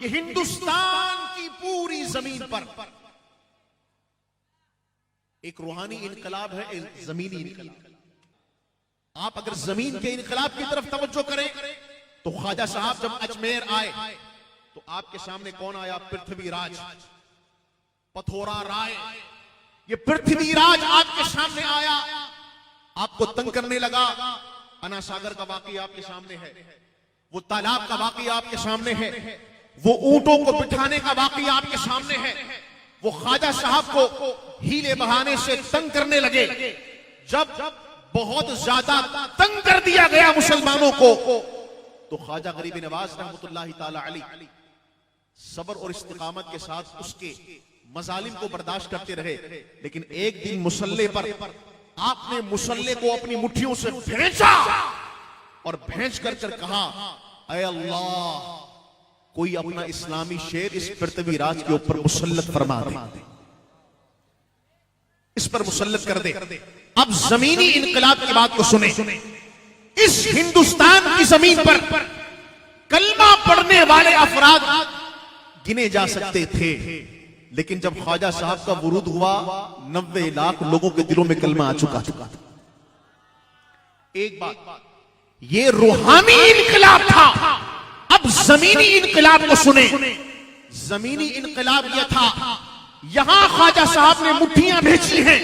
ये हिंदुस्तान की पूरी जमीन पर एक रूहानी इनकलाब है, एक जमीनी इनकलाब। आप अगर जमीन के इनकलाब की तरफ तवज्जो करें तो ख्वाजा साहब जब अजमेर आए तो आपके सामने कौन आया? पृथ्वीराज पथोरा राय। ये पृथ्वीराज आपके सामने आया, आपको तंग करने लगा। अना सागर का वाकई आपके सामने है, वो तालाब का वाकई आपके सामने है, वो ऊंटों को बिठाने का वाकई आपके सामने है। वो ख्वाजा साहब को हीले बहाने से तंग करने लगे। जब बहुत ज्यादा तंग कर दिया गया मुसलमानों को तो ख्वाजा गरीब नवाज रहमतुल्लाहि ताला अलैह सब्र और इस्तिकामत के साथ उसके मजालिम को बर्दाश्त करते रहे। लेकिन एक दिन मुसल्ले पर आपने मुसल्ले को अपनी मुट्ठियों से भेजा और भेज कर कहा, ऐ अल्लाह, कोई अपना इस्लामी शेर इस पृथ्वीराज के ऊपर मुसल्लत फरमा दे, इस पर मुसल्लत कर दे। अब जमीनी इनकलाब की बात को सुने। इस हिंदुस्तान की जमीन पर कलमा पढ़ने वाले अफराद गिने जा सकते थे, लेकिन जब ख्वाजा साहब का वुरूद हुआ 90 लाख लोगों के दिलों में कलमा आ चुका था। एक बात, ये रूहानी इनकलाब था। अब जमीनी इनकलाब को सुने। जमीनी इनकलाब यह था, यहां ख्वाजा साहब ने मुट्ठियां भेजी हैं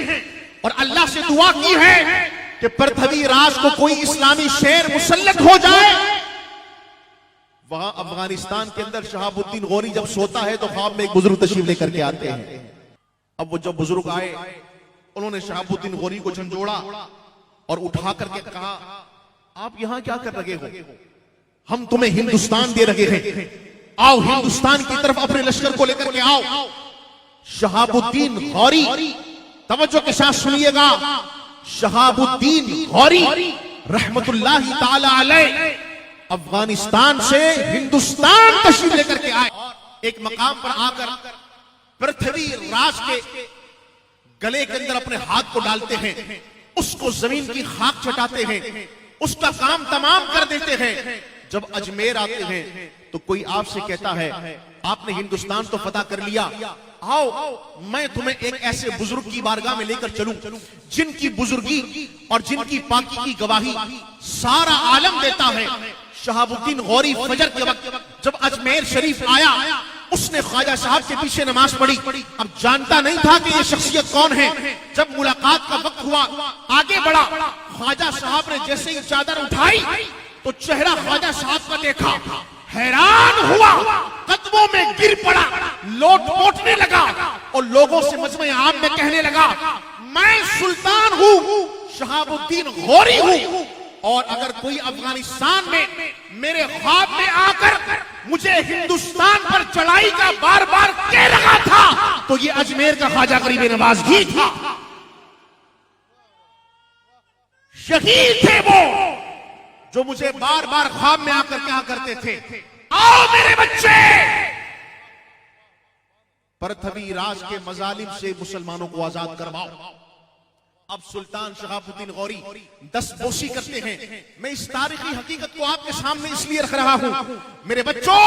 और अल्लाह से दुआ की है कि पृथ्वीराज को कोई इस्लामी शेर मुसल्लत हो जाए। वहां अफगानिस्तान के अंदर शहाबुद्दीन गौरी जब सोता है तो ख्वाब में एक बुजुर्ग तशरीफ लेकर के आते हैं। अब वो जब बुजुर्ग आए, उन्होंने शहाबुद्दीन गौरी को झंझोड़ा और उठा करके कहा, आप यहां क्या कर रहे हो? हम तुम्हें हिंदुस्तान दे रहे हैं, आओ हिंदुस्तान की तरफ अपने लश्कर को लेकर के आओ। शहाबुद्दीन गौरी, तवज्जो के साथ सुनिएगा, शहाबुद्दीन गौरी रहमतुल्लाहि ताला अलैह अफगानिस्तान से हिंदुस्तान तशरीफ लेकर के आए। एक मकाम पर आकर पृथ्वीराज के गले के अंदर अपने हाथ को डालते हैं, उसको जमीन की खाक चटाते हैं, उसका काम तमाम कर देते हैं। जब अजमेर आते हैं तो कोई आपसे कहता है, आपने हिंदुस्तान तो फतह कर लिया, आओ मैं तुम्हें एक ऐसे बुजुर्ग की बारगाह में लेकर चलूं जिनकी बुजुर्गी और जिनकी पाकी की गवाही सारा आलम देता है। शहाबुद्दीन गौरी फजर के वक्त जब अजमेर शरीफ आया, उसने ख्वाजा साहब के पीछे नमाज पढ़ी। अब जानता नहीं था कि ये शख्सियत कौन है। जब मुलाकात का वक्त हुआ, आगे बढ़ा, ख्वाजा साहब ने जैसे ही चादर उठाई तो चेहरा ख्वाजा साहब का देखा, हैरान हुआ, कदमों में गिर पड़ा, लोट पोटने लगा और लोगों से मजमे आम में कहने लगा, मैं सुल्तान हूं, शहाबुद्दीन गौरी हूं, और अगर कोई अफगानिस्तान में मेरे ख्वाब में आकर मुझे हिंदुस्तान पर चढ़ाई का बार बार कह रहा था तो ये अजमेर का ख्वाजा गरीब नवाज ही था। शहीद थे वो जो मुझे बार बार ख्वाब में आकर कहा करते थे, आओ मेरे बच्चे, पृथ्वीराज के मजालिम से मुसलमानों को आजाद करवाओ। अब सुल्तान शहाबुद्दीन गौरी दस्तबोसी करते हैं। मैं इस तारीखी हकीकत को आपके सामने इसलिए रख रहा हूं, मेरे बच्चों,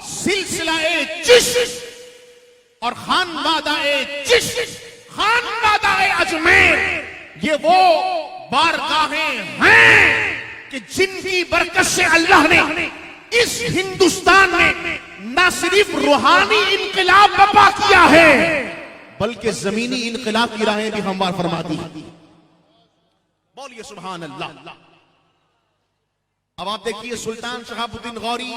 सिलसिला-ए चिश्त और खानवादा-ए चिश्त, खानवादा-ए अजमेर, ये वो बारगाहें हैं कि जिनकी बरकत से अल्लाह ने इस हिंदुस्तान में न सिर्फ रूहानी इनकलाब बर्पा किया है बल्कि जमीनी इनकलाब की राहें भी हमवार फरमा दी। बोलिए सुभान अल्लाह। अब आप देखिए, सुल्तान शहाबुद्दीन गौरी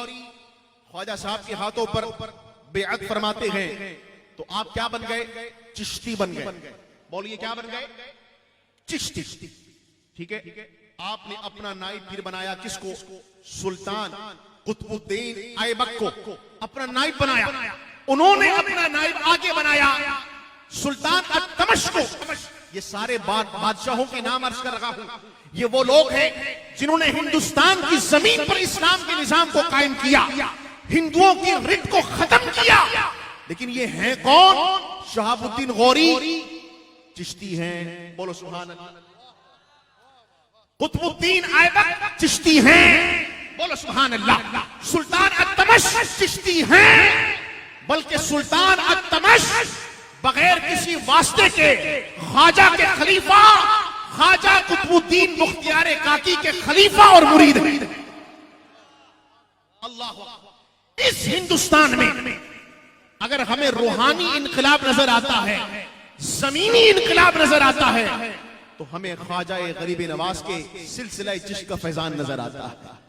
ख्वाजा साहब के हाथों पर बेअत फरमाते हैं तो आप क्या बन गए? चिश्ती बन गए। बोलिए क्या बन गए? चिश्ती। ठीक है। आपने अपना नाइब फिर बनाया किसको? सुल्तान कुतुबुद्दीन ऐबक को अपना नाइब बनाया। उन्होंने अपना नाइब आगे बनाया सुल्तान अत-तमश को। ये सारे बादशाहों के नाम अर्ज कर रहा हूं। ये वो लोग हैं जिन्होंने हिंदुस्तान की जमीन पर इस्लाम के निजाम को कायम किया, हिंदुओं की रित को खत्म किया। लेकिन ये हैं कौन? शहाबुद्दीन गौरी चिश्ती हैं। बोलो सुभान अल्लाह। कुतुबुद्दीन ऐबक चिश्ती हैं। बोलो सुभान अल्लाह। सुल्तान अत्तमश चिश्ती हैं, बल्कि सुल्तान अत्तमश बगैर किसी वास्ते के ख्वाजा के खलीफा, ख्वाजा कुतुबुद्दीन मुख्तियार काकी के खलीफा और मुरीद हैं। अल्लाह। इस हिंदुस्तान में अगर हमें रूहानी इनकलाब नजर आता है, जमीनी इनकलाब नजर आता है, तो हमें ख्वाजा गरीब नवाज के सिलसिला चिश्क का फैजान नजर आता है।